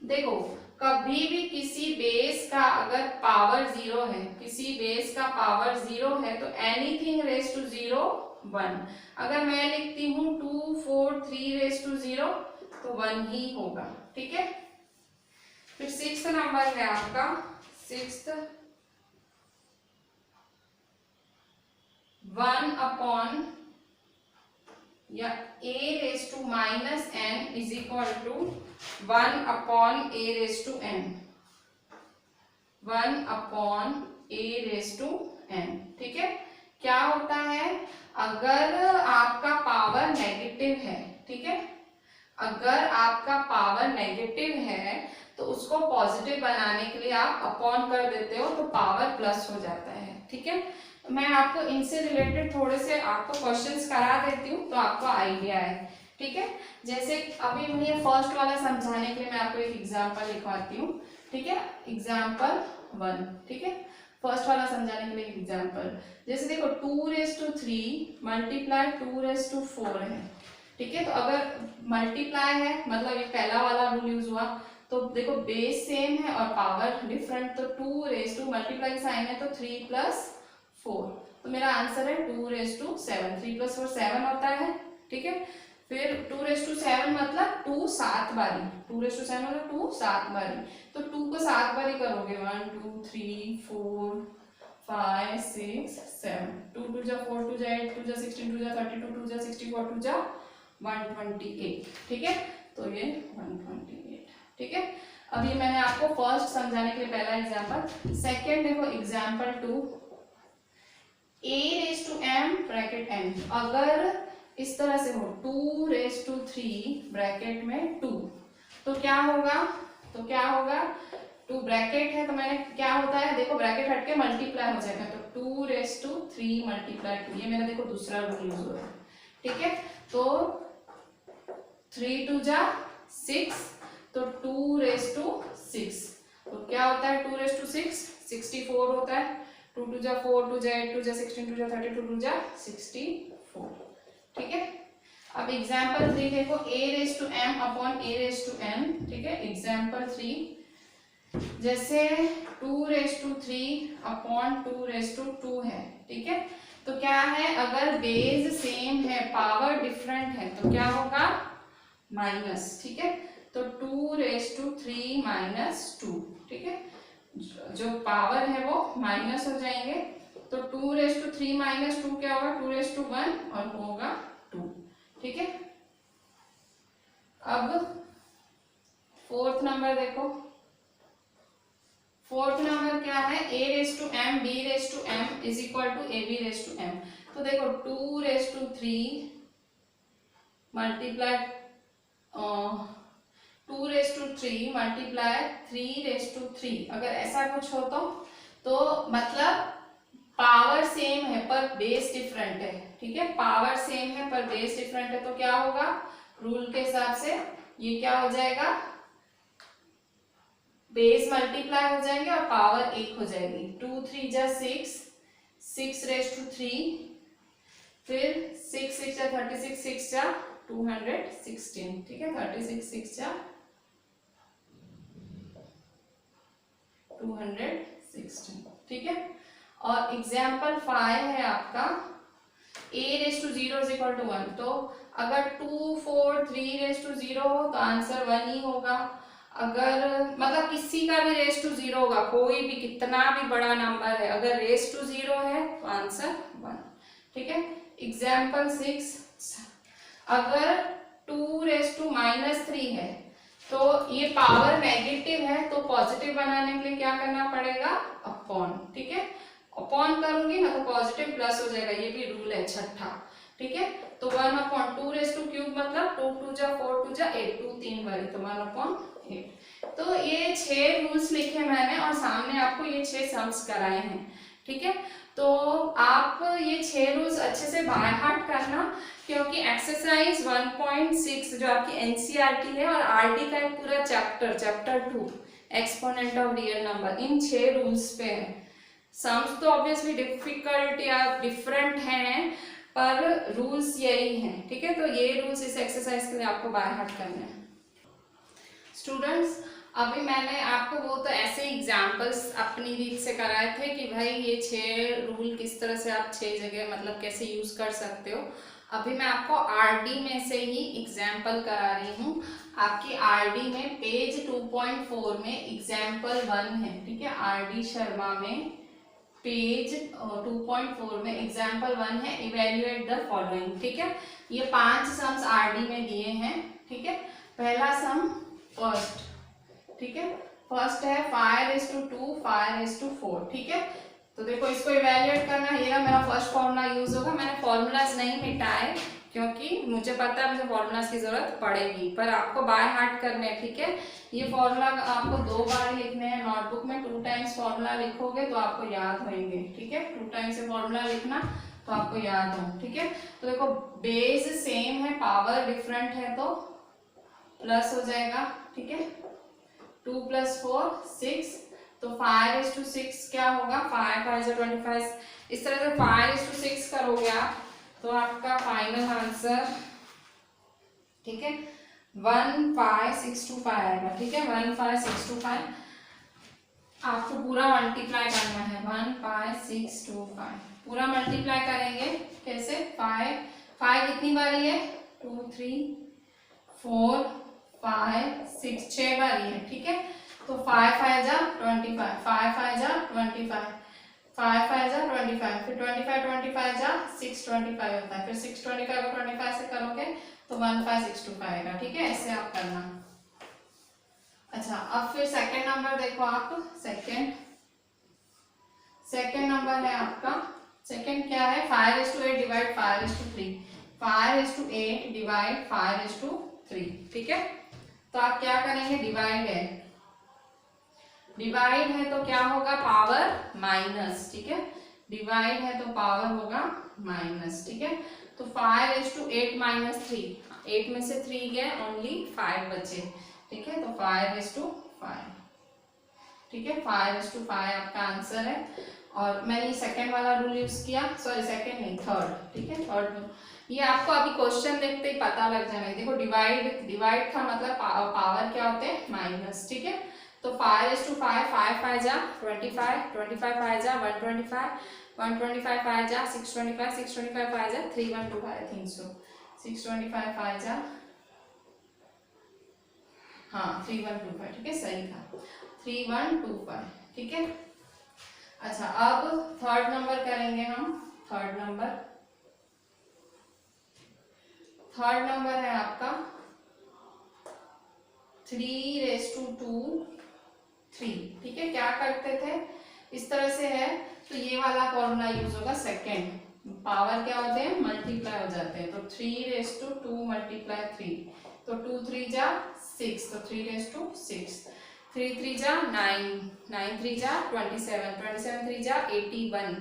देखो, कभी भी किसी बेस का अगर पावर 0 है, किसी बेस का पावर 0 है, तो एनीथिंग रेज टू 0 1। अगर मैं लिखती हूँ 2 4 3⁻0, तो 1 ही होगा, ठीक है। फिर सिक्स्थ नंबर है आपका, सिक्स्थ 1 अपॉन या a raise to minus n is equal to 1 upon a raise to n, 1 upon a raise to n। ठीक है, क्या होता है अगर आपका पावर नेगेटिव है, ठीक है, अगर आपका पावर नेगेटिव है तो उसको पॉजिटिव बनाने के लिए आप अपॉन कर देते हो तो पावर प्लस हो जाता है। ठीक है, मैं आपको इनसे रिलेटेड थोड़े से आपको क्वेश्चंस करा देती हूँ तो आपको आइडिया है। ठीक है, जैसे अभी मुझे फर्स्ट वाला समझाने के लिए मैं आपको एक एग्जांपल लिखवाती हूँ। ठीक है, एग्जांपल 1। ठीक है, फर्स्ट वाला समझाने के लिए एग्जांपल, जैसे देखो 2⁻³ मल्टीप्लाई 2⁻⁴ है। ठीक है, तो अगर मल्टीप्लाई है मतलब ये पहला वाला रूल यूज हुआ, तो देखो बेस सेम है और पावर डिफरेंट, तो 2⁻, मल्टीप्लाई का साइन है तो 3 + 4, तो मेरा आंसर है 2⁻7। 3 + 4 7 होता है। ठीक है, फिर 2⁻7 मतलब 2 7 बारी, 2⁻7 मतलब 2 7 बारी, तो 2 को 7 बारी करोगे 1 2 3 4 5 6 7, 2 2 जा 4 2 जा 8 2 जा 16 2 जा 32 2 जा 64 2 जा 128। ठीक है, तो ये 128। ठीक है, अभी मैंने आपको फर्स्ट समझाने के लिए पहला एग्जांपल, सेकंड देखो एग्जांपल 2, a⁻m ब्रैकेट n, अगर इस तरह से हो 2⁻³ ब्रैकेट में 2, तो क्या होगा, 2 ब्रैकेट है तो मैंने क्या होता है देखो ब्रैकेट हट के मल्टीप्लाई हो जाएगा, तो 2⁻³ मल्टीप्लाई 2, ये मेरा देखो दूसरा रूल यूज हो रहा है। ठीक है, तो 3 2 जा 6, तो 2⁻6, तो क्या होता है 2⁻6 64 होता है, 2 2 जा 4 2 जा 8 2 जा 16 2 जा 32 2 जा 64। ठीक है, अब एग्जांपल 3 देखो a⁻m अपॉन a⁻n। ठीक है, एग्जांपल 3 जैसे 2⁻³ अपॉन 2⁻2 है। ठीक है, तो क्या है अगर बेस सेम है पावर डिफरेंट है तो क्या होगा माइनस। ठीक है, तो 2⁻³ - 2। ठीक है, जो पावर है वो माइनस हो जाएंगे, तो 2⁻³ - 2 क्या होगा 2⁻1 और होगा 2। ठीक है, अब फोर्थ नंबर देखो, फोर्थ नंबर क्या है a⁻m b⁻m is equal to ab⁻m। तो देखो 2⁻³ मल्टीप्लाई 2⁻³ मल्टीप्लाई 3⁻3, अगर ऐसा कुछ हो तो मतलब पावर सेम है पर बेस डिफरेंट है। ठीक है, पावर सेम है पर बेस डिफरेंट है, तो क्या होगा रूल के हिसाब से ये क्या हो जाएगा, बेस मल्टीप्लाई हो जाएंगे और पावर 1 हो जाएगी। 2 3 जा 6, 6⁻3, फिर 6 6 जा 36, 6 जा 216। ठीक है, 36 6 जा 216। ठीक है, और एग्जाम्पल 5 है आपका a⁻0 इज इक्वल टू 1, तो अगर 2 4 3⁻0 हो तो आंसर 1 ही होगा। अगर मतलब किसी का भी ⁻0 होगा, कोई भी कितना भी बड़ा नंबर है अगर ⁻0 है तो आंसर 1। ठीक है, एग्जाम्पल 6 अगर 2⁻³ है तो ये पावर नेगेटिव है तो पॉजिटिव बनाने के लिए क्या करना पड़ेगा अपॉन। ठीक है, अपॉन करूंगी ना तो पॉजिटिव प्लस हो जाएगा, ये भी रूल है छठा। ठीक है, तो 1/2⁵ मतलब 2 2 जा 4 2 जा 8, 2 3 बारी तो 1/8। तो ये 6 रूल्स लिखे मैंने और सामने आपको ये 6 सम्स कराए हैं। ठीक है, तो आप ये 6 रूल्स अच्छे से बाय हार्ट करना, क्योंकि एक्सरसाइज 1.6 जो आपकी एनसीईआरटी है और आरडी का एक पूरा chapter 2 exponent of real number in 6 rules पे है। सम्स तो ऑब्वियसली डिफिकल्ट या डिफरेंट हैं पर रूल्स यही हैं। ठीक है, तो ये रूल्स इस एक्सरसाइज के लिए आपको बाय हार्ट करने हैं। स्टूडेंट्स, अभी मैंने आपको वो तो ऐसे एग्जाम्पल्स अपनी रीत से कराए थे कि भाई ये 6 रूल किस तरह से आप 6 जगह मतलब कैसे यूज कर सकते हो। अभी मैं आपको आरडी में से ही एग्जाम्पल करा रही हूँ। आपकी आरडी में पेज 2.4 में एग्जाम्पल 1 है। ठीक है, आरडी शर्मा में पेज 2.4 में एग्जाम्पल 1 है, इवेल्युएट द फॉलोइंग। ठीक है, ये 5 सम्स आरडी में दिए हैं। ठीक है, पहला सम फर्स्ट, ठीक है, फर्स्ट है 5:2 5:4। ठीक है, तो देखो इसको इवेल्युएट करना है, ये ना मेरा फर्स्ट फॉर्मूला यूज होगा। मैंने फॉर्मूलाज नहीं मिटाए क्योंकि मुझे पता है मुझे फॉर्मूलाज की जरूरत पड़ेगी, पर आपको बाय हार्ट करने हैं। ठीक है, ये फॉर्मूला आपको 2 बार लिखने हैं नोटबुक में। 2 टाइम्स फॉर्मूला लिखोगे तो आपको याद होंगे। ठीक है, 2 टाइम्स से फॉर्मूला लिखना तो आपको याद हो। ठीक है, तो देखो बेस सेम है, पावर डिफरेंट है तो प्लस हो जाएगा। ठीक है, 2 + 4 6, तो 5:6 क्या होगा, 5 5 25। इस तरह से 5:6 करोगे आप तो आपका फाइनल आंसर, ठीक है, 15625 आएगा। ठीक है, 15625 आपको पूरा मल्टीप्लाई करना है। 15625 पूरा मल्टीप्लाई करेंगे कैसे, 5 कितनी बारी है, 2 3 4 5 6 6 बारी है। ठीक है, तो 5 5 जा 25, 5 5 जा 25, 5 5 जा 25, फिर 25 25 जा 625 होता है, फिर 625 को 25 से करोगे तो 15625 आएगा। ठीक है, ऐसे आप करना। अच्छा, अब फिर सेकंड नंबर देखो आप। सेकंड नंबर है आपका, सेकंड क्या है, 5:8 डिवाइड 5:3, 5:8 डिवाइड 5:3। ठीक है, तो आप क्या करेंगे, डिवाइड है, डिवाइड है तो क्या होगा, पावर माइनस। ठीक है, डिवाइड है तो पावर होगा माइनस। ठीक है, तो 5:8 - 3, 8 में से 3 गए, ओनली 5 बचे। ठीक है, तो 5:5। ठीक है, 5:5 आपका आंसर है। और मैंने सेकंड वाला रूल यूज किया, सॉरी सेकंड नहीं, थर्ड। ठीक है, थर्ड रूल, ये आपको अभी क्वेश्चन देखते ही पता लग जाएगा। देखो डिवाइड का मतलब पावर क्या होते हैं, माइनस। ठीक है, तो 5:5, 5 5 जा 25, 25 5 जा 125, 125 5 जा 625, 625 5 जा 312 300, 625 5 जा, हाँ 3125। ठीक है, सही था, 3125। ठीक है, अच्छा अब थर्ड नंबर करेंगे हम। थर्ड नंबर है आपका 3:2 3। ठीक है, क्या करते थे, इस तरह से है तो ये वाला फॉर्मूला यूज होगा। सेकेंड पावर क्या होते हैं, मल्टीप्लाई हो जाते हैं, तो 3:2 × 3, तो 2 3 जा 6, तो 3:6, 3 3 जा 9, 9 3 जा 27, 27 3 जा 81,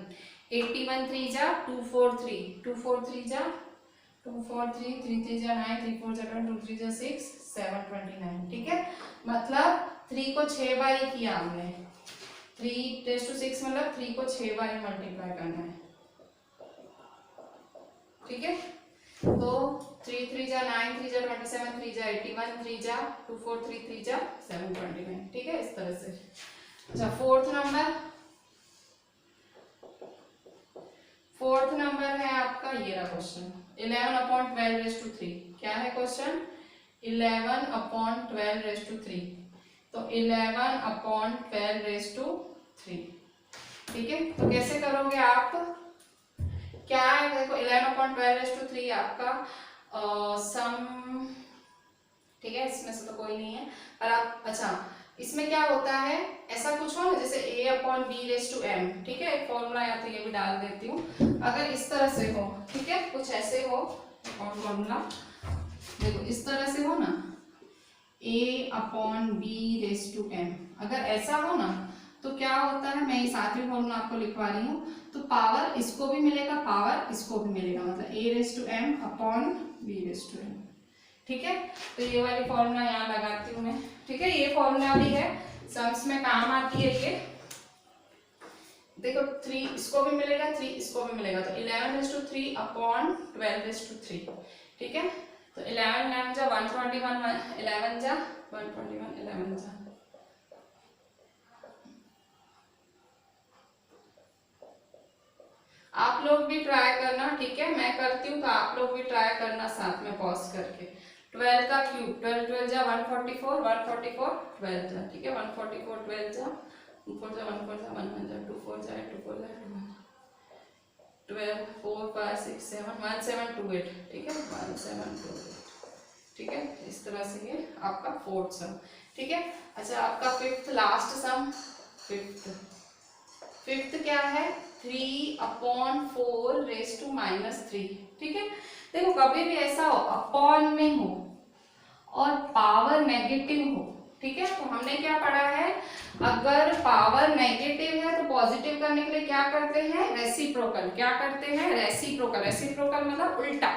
81 3 जा 243, 243 जा 243, 3 3 जा 9, 3 4 जा 10, 2 3 जा 6, 729। ठीक है, मतलब 3 को 6 बारी किया हमने, 3:6 मतलब 3 को 6 बारी मल्टीप्लाई करना है। ठीक है, तो 3 3 जा 9, 3 जा 27, 3 जा 81, 3 जा 243, 3 जा 729। ठीक है, इस तरह से। अच्छा, फोर्थ नंबर है आपका, ये रहा क्वेश्चन, 11/12⁻3। क्या है क्वेश्चन, 11/12⁻3, तो 11/12⁻3। ठीक है, तो कैसे करोगे आप, क्या है, देखो 11/12⁻3 आपका सम। ठीक है, इसमें से तो कोई नहीं है, पर आप, अच्छा इसमें क्या होता है, ऐसा कुछ हो ना जैसे a/b⁻m। ठीक है, एक फॉर्मूला या तो ये भी डाल देती हूँ, अगर इस तरह से हो, ठीक है, कुछ ऐसे हो, और फॉर्मूला देखो इस तरह से हो ना, a/b⁻m, अगर ऐसा हो ना तो क्या होता है, मैं ये सातवीं फॉर्मूला आपको लिखवा रही हूँ, तो पावर इसको भी मिलेगा, पावर इसको भी मिलेगा, मतलब a/m/b/m। ठीक है, तो ये वाली फॉर्मूला यहाँ लगाती हूँ मैं। ठीक है, ये फॉर्मूला भी है, सम्स में काम आती है ये। देखो 3 इसको भी मिलेगा, 3 इसको भी मिलेगा, तो 11/3/12/3। ठीक है, तो 11 9 जा 121, 11 जा 121, 11 जा, आप लोग भी ट्राई करना। ठीक है, मैं करती हूँ तो आप लोग भी ट्राई करना साथ में पॉज करके। 12 का क्यूब, 12 12 जा 144, 144 12 जा। ठीक है, 144 12 जा 2 4 जा 1 4 जा 1 1 जा 2 4 जा 2 4 जा 2 12 4 5 6 7 1 7 2 8, ठीक है 1 7 2 8, ठीक है। इस तरह से ये आपका फोर्थ सम, ठीक है। अच्छा आपका फिफ्थ लास्ट सम, फिफ्थ क्या है 3/4 रेज टू -3, ठीक है। देखो कभी भी ऐसा हो अपॉन में हो और पावर नेगेटिव हो, ठीक है, तो हमने क्या पढ़ा है, अगर पावर नेगेटिव है तो पॉजिटिव करने के लिए क्या करते हैं, रेसिप्रोकल, क्या करते हैं, रेसिप्रोकल, रेसिप्रोकल मतलब उल्टा,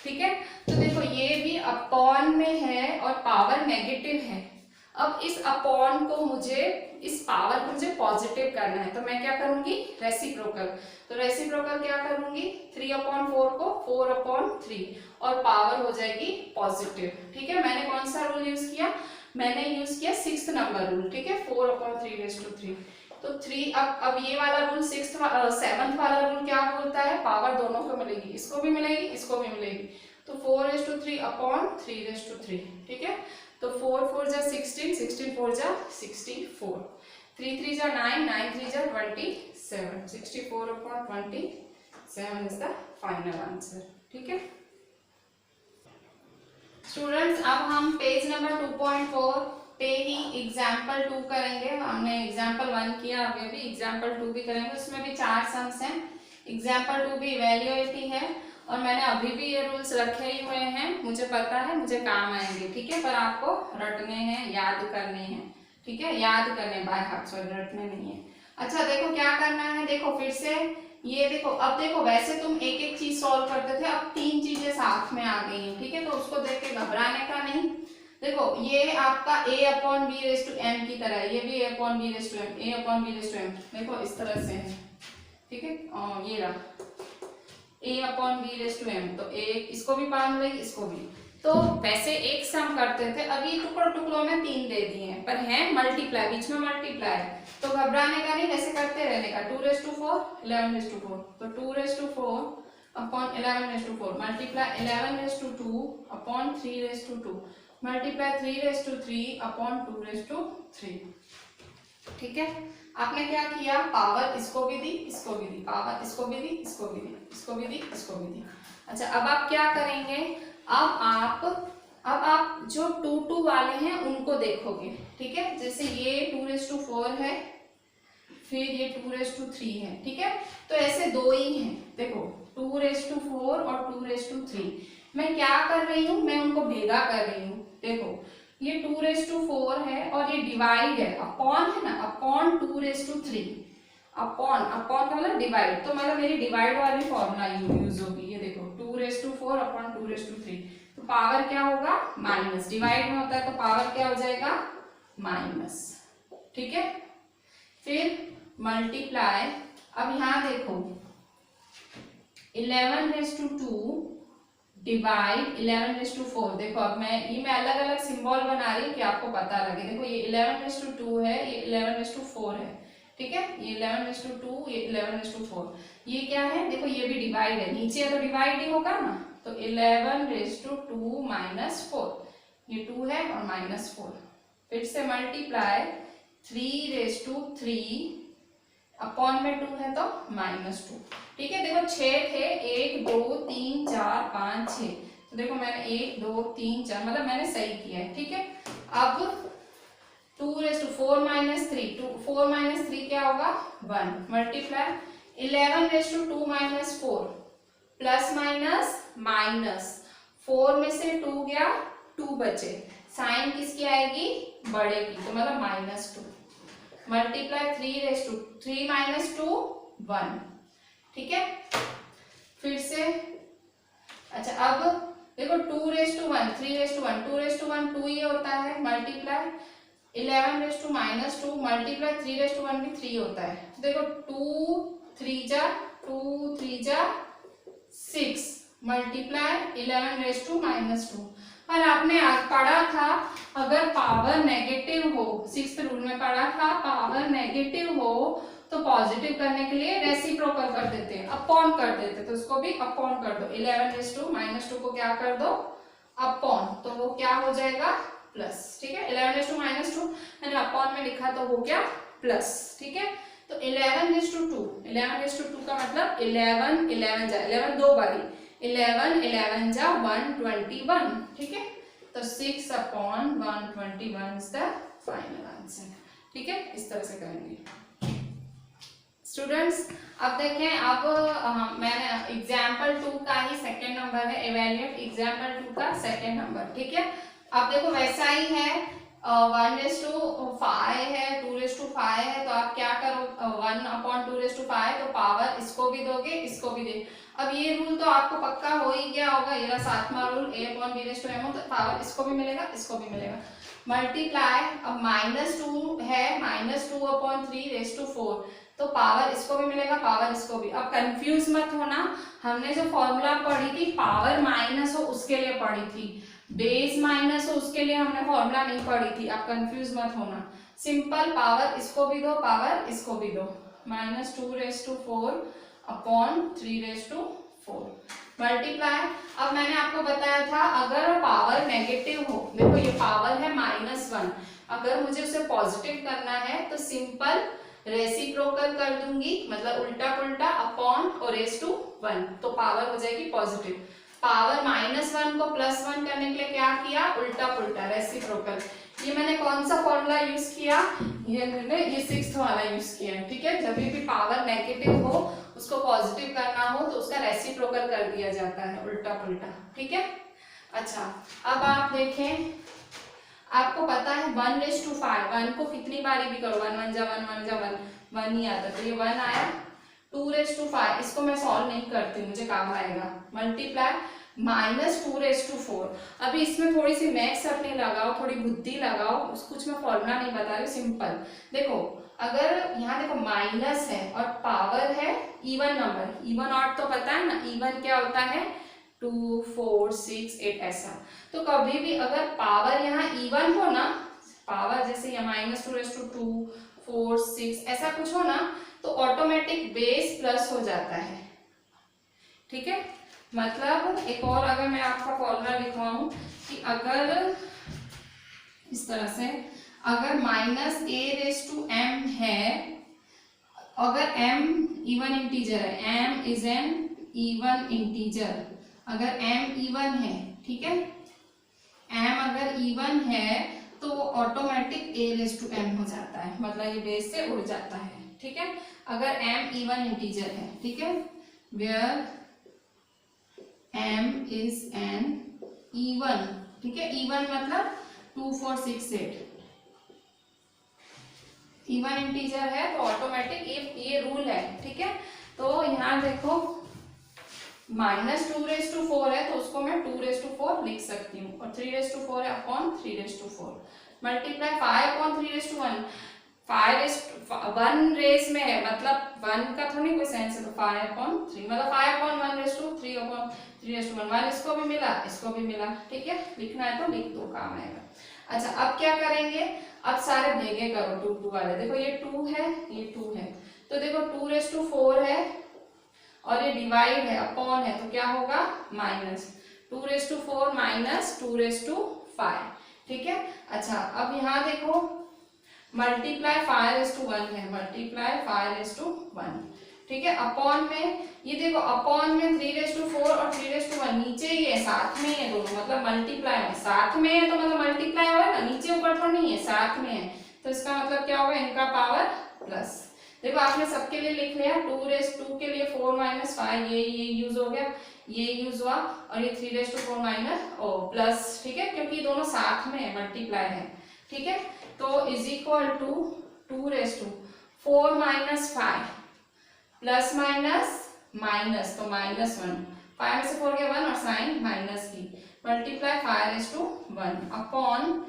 ठीक है। तो देखो ये भी अपॉन में है और पावर नेगेटिव है। अब इस अपॉन को मुझे, इस पावर को मुझे पॉजिटिव करना है, तो मैं क्या करूंगी, रेसिप्रोकल। तो रेसिप्रोकल क्या करूंगी, 3/4 को 4/3 और पावर हो जाएगी पॉजिटिव, ठीक है। मैंने कौन सा रूल यूज किया, मैंने यूज किया 6th नंबर रूल, ठीक है, 4/3 तो 3। अब ये वाला रूल 7th वाला रूल क्या बोलता है, पावर दोनों को मिलेगी, इसको भी मिलेगी, इसको भी मिलेगी, तो 4/3/3/3, ठीक है। तो 4 4 जा 16, 16 4 जा 64, 3 3 जा 9, 9 3 जा 27, 64/27 इज द फाइनल आंसर, ठीक है। स्टूडेंट्स अब हम पेज नंबर 2.4 पे ही एग्जाम्पल 2 करेंगे। हमने एग्जाम्पल 1 किया, अभी भी एग्जाम्पल 2 भी करेंगे, उसमें भी 4 सम्स हैं। एग्जाम्पल 2 भी इवैल्यूएट है और मैंने अभी भी ये रूल्स रखे ही हुए हैं, मुझे पता है, मुझे काम आएंगे, ठीक है, पर आपको रटने हैं, याद करने हैं, ठीक है, याद करने बाय हार्ट, सॉरी रटने नहीं है। अच्छा देखो क्या करना है, देखो फिर से ये देखो, अब देखो वैसे तुम एक एक चीज सॉल्व करते थे, अब 3 चीजें साथ में आ गई हैं, ठीक है, तो उसको देख के घबराने का नहीं। देखो ये आपका a/b⁻m की तरह है, ये भी a/b⁻m, देखो इस तरह से है, ठीक है, और ये रहा a/b⁻m, तो एक इसको भी पार मिलेगी, इसको भी। तो वैसे एक सम करते थे, अभी टुकड़ों में 3 दे दिए हैं, पर है मल्टीप्लाई, बीच में मल्टीप्लाई, तो घबराने का नहीं, वैसे करते रहने का। 2/4 11/4, तो 2/4/11/4 मल्टीप्लाई 11/2/3/2 मल्टीप्लाई 3/3/2/3, ठीक है। आपने क्या किया, पावर इसको भी दी, इसको भी दी, पावर इसको भी दी, इसको भी दी, इसको भी दी, इसको भी दी। अच्छा अब आप क्या करेंगे, अब आप जो 2 2 वाले हैं उनको देखोगे, ठीक है, जैसे ये 2/4 है, फिर ये 2/3 है, ठीक है, तो ऐसे 2 ही हैं, देखो 2/4 और 2/3। मैं क्या कर रही हूँ, मैं उनको भेगा कर रही हूँ, देखो ये 2/4 है और ये डिवाइड है, अपॉन है ना, अपॉन 2/3, अपॉन का मतलब डिवाइड, तो मतलब मेरी डिवाइड वाली फॉर्मूला यूज होगी, ये देखो 2/4/2/3, तो पावर क्या होगा, माइनस, डिवाइड में होता है तो पावर क्या हो जाएगा, माइनस, ठीक है। फिर मल्टीप्लाई, अब यहाँ देखो 11/2 डिवाइड 11/4, देखो अब मैं अलग अलग सिंबल बना रही हूँ कि आपको पता लगे। देखो ये 11/2 है, ये 11/4 है, ठीक है, ये 11/2, ये 11/4, ये क्या है, देखो ये भी डिवाइड है, नीचे है तो डिवाइड ही होगा ना, तो 11/2 -4, ये 2 है और -4, फिर से मल्टीप्लाई 3/3, अपॉन में 2 है तो -2, ठीक है। देखो 6 थे, 1 2 3 4 5 6, तो देखो मैंने 1 2 3 4, मतलब मैंने सही किया है, ठीक है। अब 2/4 -3, 4 - 3 क्या होगा, 1, मल्टीप्लाई 11/2 -4, प्लस माइनस माइनस, 4 में से 2 गया, 2 बचे, साइन किसकी आएगी, बड़े की, तो मतलब -2, मल्टीप्लाई 3 - 2 1, ठीक है। फिर से अच्छा अब देखो 2/1 3/1 2/1 2 ही होता है, मल्टीप्लाई 11/2 मल्टीप्लाई 3/1 भी 3 होता है, देखो 2 3 जा 6 मल्टीप्लाई 11/2 पर आपने पढ़ा था अगर पावर नेगेटिव हो, 6th रूल में पढ़ा था पावर नेगेटिव हो तो पॉजिटिव करने के लिए रेसिप्रोकल कर देते हैं, अपॉन कर देते हैं, तो उसको भी अपॉन कर दो, 11/2 को क्या कर दो, अपॉन, तो वो क्या हो जाएगा, प्लस, ठीक है। 11/2 मैंने अपॉन में लिखा तो वो क्या प्लस, ठीक है। तो 11:2, 11:2 का मतलब 11 11 जा 11 दो बारी, 11 11 जा 121, ठीक है। तो 6/121 इज द फाइनल आंसर, ठीक है। इस तरह से करेंगे स्टूडेंट्स। अब देखें, अब मैंने एग्जाम्पल 2 का ही सेकेंड नंबर है, इवेल्युएट एग्जाम्पल 2 का सेकेंड नंबर, ठीक है। अब देखो वैसा ही है, 1:5 है, 2:5 है, तो आप क्या करो, 1/2:5, तो पावर इसको भी दोगे, इसको भी दे। अब ये रूल तो आपको पक्का हो ही गया होगा, ये रहा 7वां रूल, a/b/m, तो पावर इसको भी मिलेगा, इसको भी मिलेगा। मल्टीप्लाई, अब -2 है, -2/3/4, तो पावर इसको भी मिलेगा, पावर इसको भी। अब कंफ्यूज मत होना, हमने जो फॉर्मूला पढ़ी थी पावर माइनस हो उसके लिए पढ़ी थी, बेस माइनस हो उसके लिए हमने फॉर्मूला नहीं पढ़ी थी। आप कंफ्यूज मत होना, सिंपल पावर इसको भी दो, पावर इसको भी दो, -2/4/3/4 मल्टीप्लाई। अब मैंने आपको बताया था अगर पावर नेगेटिव हो, देखो ये पावर है -1, अगर मुझे उसे पॉजिटिव करना है तो सिंपल रेसिप्रोकल कर दूंगी, मतलब उल्टा पुल्टा अपॉन और (1), तो पावर हो जाएगी पॉजिटिव। पावर -1 को +1 करने के लिए क्या किया, उल्टा पुल्टा रेसिप्रोकल। ये मैंने कौन सा फॉर्मूला यूज किया, ये मैंने ये 6th वाला यूज किया है, ठीक है। जब भी पावर नेगेटिव हो उसको पॉजिटिव करना हो तो उसका रेसिप्रोकल कर दिया जाता है, उल्टा पुल्टा, ठीक है। अच्छा, अब आप देखें, आपको पता है 1:5, 1 को कितनी बारी भी करो, 1 1 जा 1 1 जा 1 ही आता, तो ये 1 आया। 2:5, इसको मैं सॉल्व नहीं करती, मुझे काम आएगा। मल्टीप्लाई -2/4, अभी इसमें थोड़ी सी मैथ्स अपनी लगाओ, थोड़ी बुद्धि लगाओ, कुछ मैं फॉर्मूला नहीं बता रही हूँ, सिंपल देखो। अगर यहाँ देखो माइनस है और पावर है इवन नंबर, इवन ऑड तो पता है ना, इवन क्या होता है 2 4 6 8 ऐसा। तो कभी भी अगर पावर यहाँ इवन हो ना, पावर जैसे यहाँ -2/2 4 6 ऐसा कुछ हो ना, तो ऑटोमेटिक बेस प्लस हो जाता है, ठीक है। मतलब एक और अगर मैं आपका फॉर्मूला लिखवाऊं कि अगर इस तरह से, अगर -a/m है, अगर m इवन इंटीजर है, m is an even integer, अगर m इवन है, ठीक है, m अगर इवन है तो ऑटोमेटिक a/m हो जाता है, मतलब ये बेस से उड़ जाता है, ठीक है। अगर m इवन इंटीजर है, ठीक है, where m is an even, ठीक है, इवन मतलब 2 4 6 8 इवन इंटीजर है तो ऑटोमेटिक ये रूल है, ठीक है। तो यहाँ देखो -2/4 है तो उसको मैं 2/4 लिख सकती हूँ, और 3/4 है अपॉन 3/4 मल्टीप्लाई 5/3/1, 1 रेस में है, मतलब 1 का थोड़ी कोई सेंस है, तो 5/3 मतलब 5/1/3/1, 1 इसको भी मिला, इसको भी मिला, ठीक है। लिखना है तो लिख दो, काम आएगा। अच्छा, अब क्या करेंगे, अब सारे भेगे करो 2 2 वाले, देखो ये 2 है, ये 2 है, तो देखो 2/4 है और ये डिवाइड है, अपॉन है, तो क्या होगा -2/4 -2/5, ठीक है। अच्छा, अब यहाँ देखो मल्टीप्लाई 5/1 है, मल्टीप्लाई 5/1, ठीक है। अपॉन में ये देखो, अपॉन में 3/4 और 3/1 नीचे ही है, साथ में है दोनों, मतलब मल्टीप्लाई में साथ में है, तो मतलब मल्टीप्लाई होगा ना, नीचे ऊपर तो नहीं है, साथ में है, तो इसका मतलब क्या होगा, इनका पावर प्लस। देखो आपने सबके लिए लिख लिया, 2/2 के लिए 4 - 5, ये यूज हो गया, ये यूज हुआ, और ये 3/4 प्लस, ठीक है, क्योंकि दोनों साथ में है, मल्टीप्लाई है, ठीक है। तो is equal to 2/4 - 5 plus minus minus, तो -1, 5 में से 4 गया 1 और साइन माइनस की, मल्टीप्लाई 5/1 अपॉन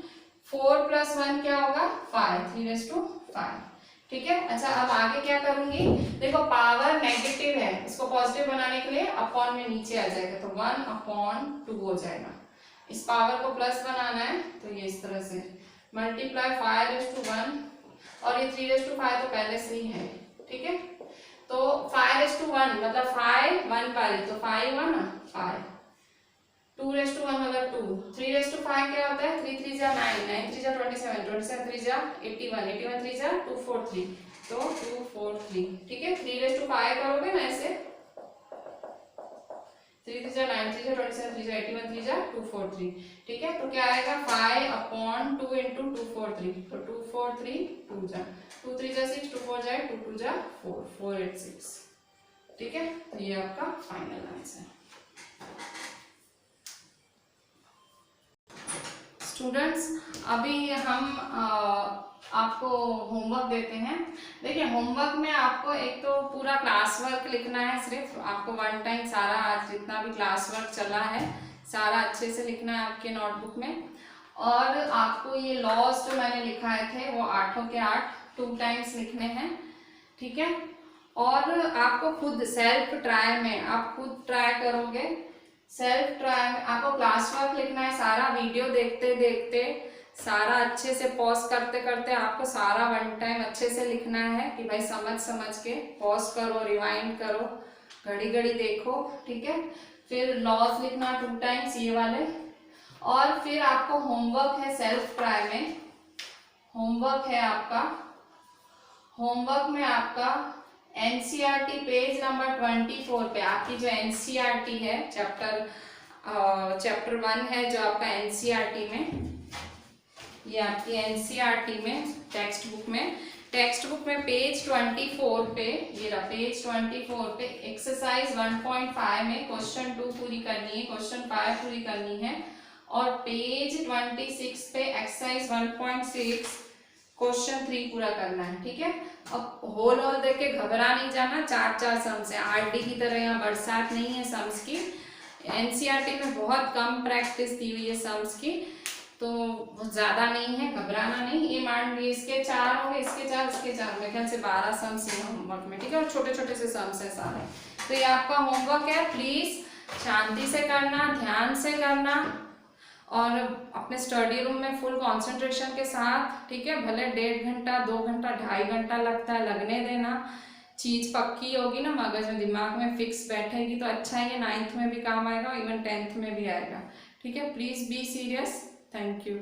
4 + 1 क्या होगा 5, 3/5, ठीक है। अच्छा, अब आगे क्या करूंगी, देखो पावर नेगेटिव है, इसको पॉजिटिव बनाने के लिए अपॉन में नीचे आ जाएगा, तो 1/2 हो जाएगा। इस पावर को प्लस बनाना है तो ये इस तरह से मल्टीप्लाई 5/1, और ये 3/5 तो पहले से ही है, ठीक है। तो 5/1 मतलब 5 1 पारी, तो 5 1 5, 2 मतलब 2, 3/5 क्या होता है, 3 3 जा 9, 9 3 जा 27, 27 3 जा 81, 81 3 जा 243, तो 243, ठीक है। 3/5 करोगे ना ऐसे, 3 3 जा 9, 3 जा 27, 3 जा 81, 3 जा 243, ठीक है। तो क्या आएगा 5/2 इंटू 243, तो 243 2 जा 2 3 जा 6, 2 4 जा 2 2 जा 4, 486, ठीक है। तो ये आपका फाइनल आंसर। स्टूडेंट्स, अभी हम आपको होमवर्क देते हैं। देखिए, होमवर्क में आपको एक तो पूरा क्लास वर्क लिखना है, सिर्फ आपको वन टाइम सारा आज जितना भी क्लास वर्क चला है सारा अच्छे से लिखना है आपके नोटबुक में। और आपको ये लॉस जो मैंने लिखाए थे वो 8 के 8 2 टाइम्स लिखने हैं, ठीक है। और आपको खुद सेल्फ ट्राई में आप खुद ट्राई करोगे, सेल्फ ट्राई में आपको क्लास वर्क लिखना है सारा, वीडियो देखते देखते सारा अच्छे से पॉज करते करते आपको सारा वन टाइम अच्छे से लिखना है कि भाई समझ समझ के पॉज करो, रिवाइंड करो, घड़ी घड़ी देखो, ठीक है। फिर लॉस लिखना 2 टाइम्स ये वाले। और फिर आपको होमवर्क है सेल्फ ट्राई में, होमवर्क है आपका, होमवर्क में आपका एनसीईआरटी पेज नंबर 24 पे आपकी जो एनसीईआरटी है चैप्टर 1 है जो आपका एनसीईआरटी में, ये आपकी एनसीईआरटी में टेक्स्ट बुक में पेज 24 पे, ये रहा पेज 24 पे एक्सरसाइज 1.5 में क्वेश्चन 2 पूरी करनी है, क्वेश्चन 5 पूरी करनी है। और पेज 26 पे एक्सरसाइज 1.6 क्वेश्चन 3 पूरा करना है, ठीक है। अब होल देख के घबरा नहीं जाना, 4 सम्स है, आरडी की तरह यहाँ बरसात नहीं है सम्स की। एनसीईआरटी में बहुत कम प्रैक्टिस दी हुई है सम्स की, तो ज्यादा नहीं है, घबराना नहीं। ये मान ली इसके 4 होंगे, इसके 4, इसके 4, मेरे ख्याल से 12 सम्स है होमवर्क में, ठीक है। और छोटे छोटे से सम्स है सारे। तो ये आपका होमवर्क है, प्लीज शांति से करना, ध्यान से करना और अपने स्टडी रूम में फुल कंसंट्रेशन के साथ, ठीक है। भले 1.5 घंटा 2 घंटा 2.5 घंटा लगता है, लगने देना। चीज पक्की होगी ना मगज में, दिमाग में फिक्स बैठेगी तो अच्छा है, ये 9th में भी काम आएगा, इवन 10th में भी आएगा, ठीक है। Please be serious. Thank you.